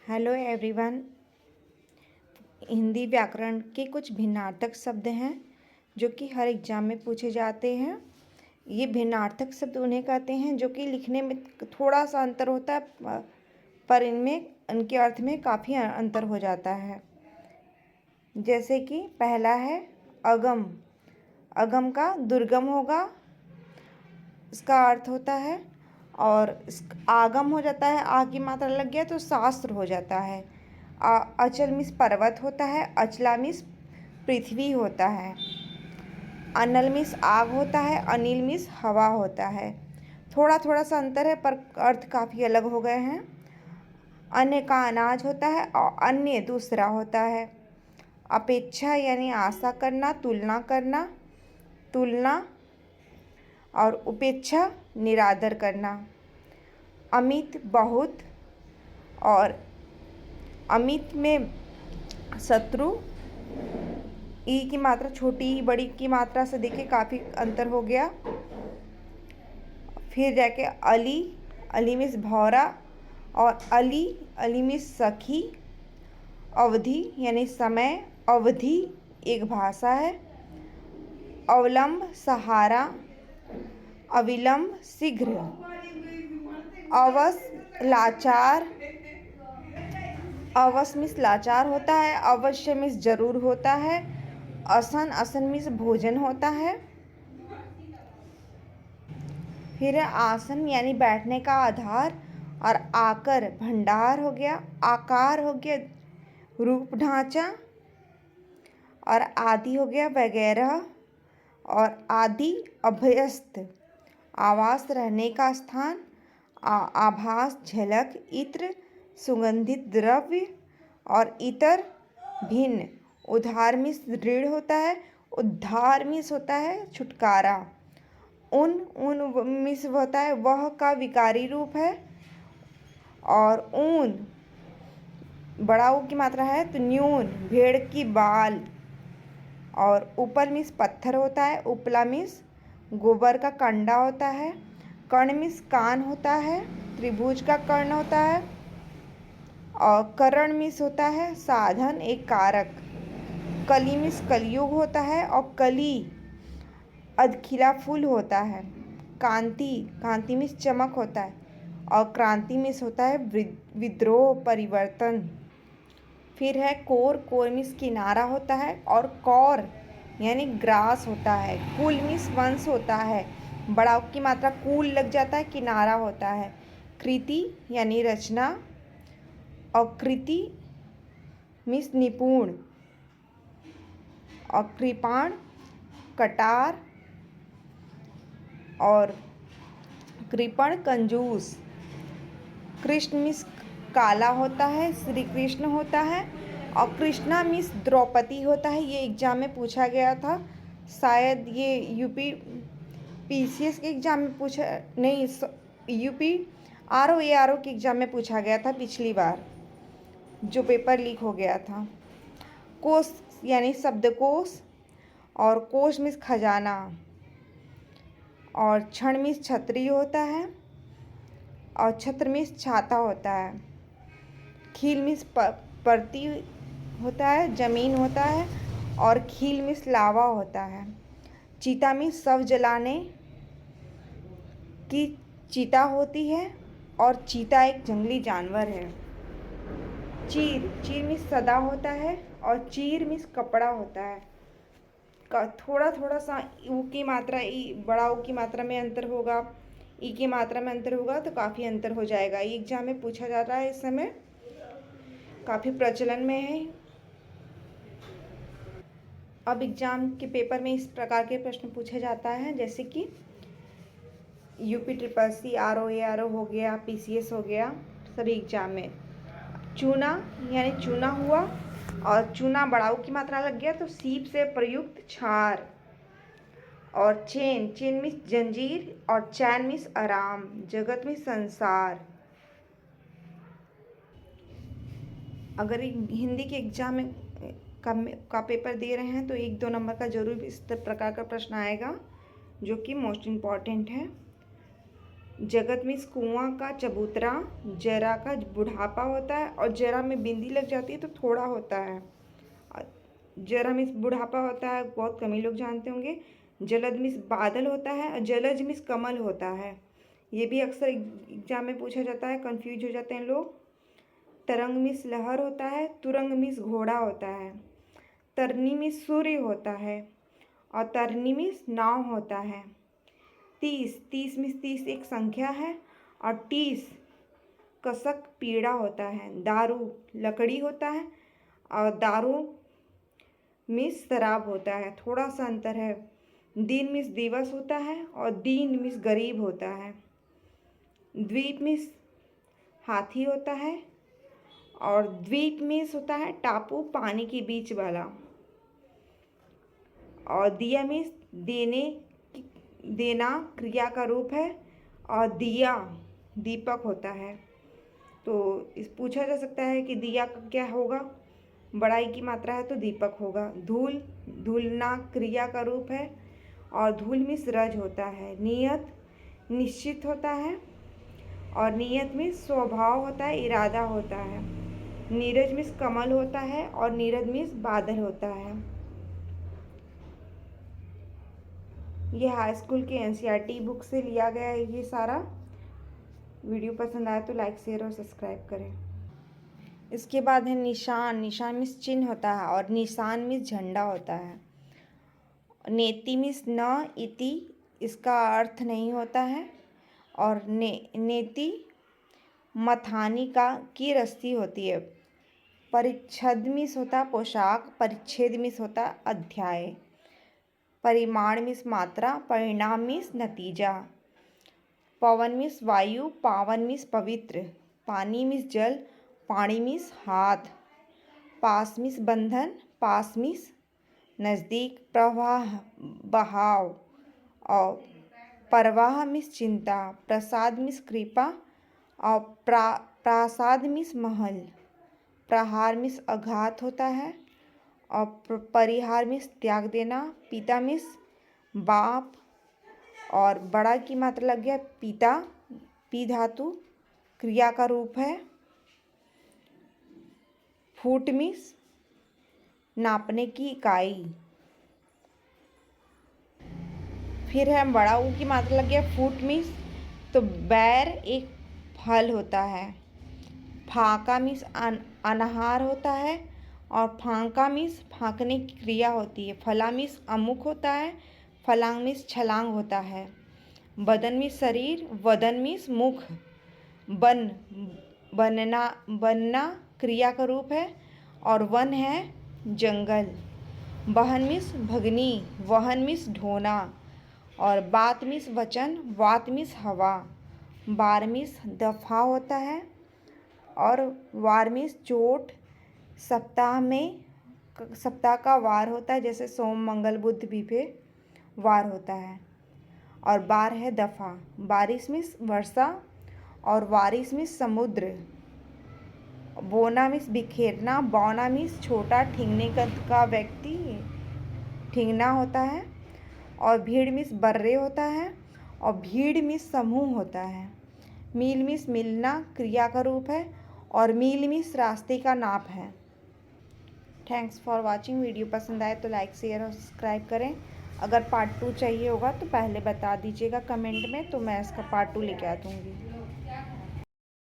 Hello everyone. Hindi व्याकरण के कुछ भिन्नार्थक शब्द हैं जो कि हर एग्जाम में पूछे जाते हैं। ये भिन्नार्थक शब्द उन्हें कहते हैं जो कि लिखने में थोड़ा सा अंतर होता है, पर इनमें उनके अर्थ में काफ़ी अंतर हो जाता है। जैसे कि पहला है अगम। अगम का दुर्गम होगा, इसका अर्थ होता है। और आगम हो जाता है, आ की मात्रा लग गया तो शास्त्र हो जाता है। अचल मीन्स पर्वत होता है, अचला मीन्स पृथ्वी होता है। अनल मीन्स आग होता है, अनिल मीन्स हवा होता है। थोड़ा थोड़ा सा अंतर है पर अर्थ काफ़ी अलग हो गए हैं। अन्य का अनाज होता है और अन्य दूसरा होता है। अपेक्षा यानी आशा करना, तुलना करना, तुलना। और उपेक्षा निरादर करना। अमित बहुत, और अमित में शत्रु। ई की मात्रा छोटी ई बड़ी की मात्रा से देखिए काफ़ी अंतर हो गया। फिर जाके अली। अली मीन्स भौरा, और अली अली मीन्स सखी। अवधि यानी समय, अवधि एक भाषा है। अवलंब सहारा, अविलंब शीघ्र। अवस लाचार। अवस मीन्स लाचार होता है, अवश्य मीन्स जरूर होता है। असन, असन मीन्स भोजन होता है। फिर है आसन यानी बैठने का आधार, और आकर भंडार हो गया। आकार हो गया रूप ढांचा, और आदि हो गया वगैरह। और आदि अभ्यस्त आवास रहने का स्थान। आभास झलक। इत्र सुगंधित द्रव्य, और इतर भिन्न। उधार मीन्स ऋण होता है, उद्धार मीन्स होता है छुटकारा। उन मीन्स होता है वह का विकारी रूप है। और ऊन बड़ा ऊ की मात्रा है तो न्यून, भेड़ की बाल। और ऊपर मीन्स पत्थर होता है, उपला मीन्स गोबर का कंडा होता है। कर्ण मीन्स कान होता है, त्रिभुज का कर्ण होता है। और करण मीन्स होता है साधन, एक कारक। कली मीन्स कलयुग होता है, और कली अधखिला फूल होता है। कांति, कांति मीन्स चमक होता है। और क्रांति मीन्स होता है विद्रोह, परिवर्तन। फिर है कोर। कोर मीन्स किनारा होता है, और कौर यानी ग्रास होता है। कुल मीन्स वंश होता है, बड़ा की मात्रा कुल लग जाता है, किनारा होता है। कृति यानी रचना, और कृति मीन्स निपुण। और कृपाण कटार, और कृपण कंजूस। कृष्ण मीन्स काला होता है, श्री कृष्ण होता है। और कृष्णा मीन्स द्रौपदी होता है। ये एग्जाम में पूछा गया था, शायद ये यूपी पीसीएस के एग्जाम में पूछा नहीं, यूपी आरओ के एग्जाम में पूछा गया था पिछली बार, जो पेपर लीक हो गया था। कोश यानी शब्दकोश, और कोश मीन्स खजाना। और क्षण मीन्स छतरी होता है, और छत्र मीन्स छाता होता है। खील मीन्स परती होता है, जमीन होता है। और खील मीन्स लावा होता है। चीता मीन्स शव जलाने की चीता होती है, और चीता एक जंगली जानवर है। चीर, चीर मीन्स सदा होता है, और चीर मीन्स कपड़ा होता है। थोड़ा थोड़ा सा ऊ की मात्रा, ई बड़ा ऊ की मात्रा में अंतर होगा, ई की मात्रा में अंतर होगा तो काफ़ी अंतर हो जाएगा। ये एग्जाम में पूछा जाता है, इस समय काफ़ी प्रचलन में है। अब एग्जाम के पेपर में इस प्रकार के प्रश्न पूछे जाता है, जैसे कि यूपी ट्रिपल सी, आरओ हो गया, पीसीएस हो गया, सभी एग्जाम में। चूना यानी चूना हुआ, और चूना बड़ाऊ की मात्रा लग गया तो सीप से प्रयुक्त छार। और चेन, चेन मीन्स जंजीर, और चैन मीन्स आराम, जगत में संसार। अगर हिंदी के एग्जाम में का पेपर दे रहे हैं तो 1-2 नंबर का जरूर इस प्रकार का प्रश्न आएगा, जो कि मोस्ट इम्पॉर्टेंट है। जगत मीन्स कुआं का चबूतरा, जरा का बुढ़ापा होता है, और जरा में बिंदी लग जाती है तो थोड़ा होता है। जरा मीन्स बुढ़ापा होता है, बहुत कम ही लोग जानते होंगे। जलद मीन्स बादल होता है, और जलज मीन्स कमल होता है। ये भी अक्सर एग्जाम में पूछा जाता है, कंफ्यूज हो जाते हैं लोग। तरंग मीन्स लहर होता है, तुरंग मीन्स घोड़ा होता है। तरनी मीन्स सूर्य होता है, और तरनी मीन्स नाव होता है। 30 मीन्स 30 एक संख्या है, और 30 कसक पीड़ा होता है। दारू लकड़ी होता है, और दारू मीन्स शराब होता है, थोड़ा सा अंतर है। दिन मीन्स दिवस होता है, और दीन मीन्स गरीब होता है। द्वीप मीन्स हाथी होता है, और द्वीप मीन्स होता है टापू, पानी के बीच वाला। और दिया मीन्स देना क्रिया का रूप है, और दिया दीपक होता है। तो इस पूछा जा सकता है कि दिया का क्या होगा, बड़ाई की मात्रा है तो दीपक होगा। धूल धुलना क्रिया का रूप है, और धूल मीन्स रज होता है। नियत निश्चित होता है, और नियत मीन्स स्वभाव होता है, इरादा होता है। नीरज मीन्स कमल होता है, और नीरज मीन्स बादल होता है। ये हाई स्कूल की एनसीईआरटी बुक से लिया गया है ये सारा। वीडियो पसंद आए तो लाइक शेयर और सब्सक्राइब करें। इसके बाद है निशान। निशान मीन्स चिन्ह होता है, और निशान मीन्स झंडा होता है। नेति मीन्स न इति, इसका अर्थ नहीं होता है। और नेति मथानी की रस्सी होती है। परिच्छद मीन्स होता है पोशाक, परिच्छेद मीन्स होता है अध्याय। परिमाण मीन्स मात्रा, परिणाम मीन्स नतीजा। पवन मीन्स वायु, पावन मीन्स पवित्र। पानी मीन्स जल, पानी मीन्स हाथ। पास मीन्स बंधन, पास मीन्स नज़दीक। प्रवाह बहाव, और प्रवाह मीन्स चिंता। प्रसाद मीन्स कृपा, और प्रासाद मीन्स महल। प्रहार मीन्स आघात होता है, और परिहार मीन्स त्याग देना। पिता मीन्स बाप, और बड़ा की मात्रा लग गया पिता, पी धातु क्रिया का रूप है। फुट मीन्स नापने की इकाई। फिर है बड़ा ऊ की मात्रा लग गया फुट मीन्स, तो बैर एक फल होता है। फाका मीन्स अनाहार होता है, और फांका मीन्स फांकने की क्रिया होती है। फला मीन्स अमुख होता है, फलांग मीन्स छलांग होता है। बदन मीन्स शरीर, वदन मीन्स मुख। बनना क्रिया का रूप है, और वन है जंगल। बहन मीन्स भगनी, वहन मीन्स ढोना। और बात मीन्स वचन, वात मीन्स हवा। बार मीन्स दफा होता है, और वार मीन्स चोट। सप्ताह का वार होता है, जैसे सोम मंगल बुध भी पे वार होता है। और बार है दफा। बारिश मीन्स वर्षा, और वारिस मीन्स समुद्र। बोना मीन्स बिखेरना, बौना मीन्स छोटा ठिंगने का व्यक्ति ठिंगना होता है। और भीड़ मीन्स बर्रे होता है, और भीड़ मीन्स समूह होता है। मील मीन्स मिलना क्रिया का रूप है, और मील मीन्स रास्ते का नाप है। Thanks for watching. वीडियो पसंद आए तो लाइक शेयर और सब्सक्राइब करें। अगर पार्ट 2 चाहिए होगा तो पहले बता दीजिएगा कमेंट में, तो मैं इसका पार्ट 2 लेके आ दूँगी।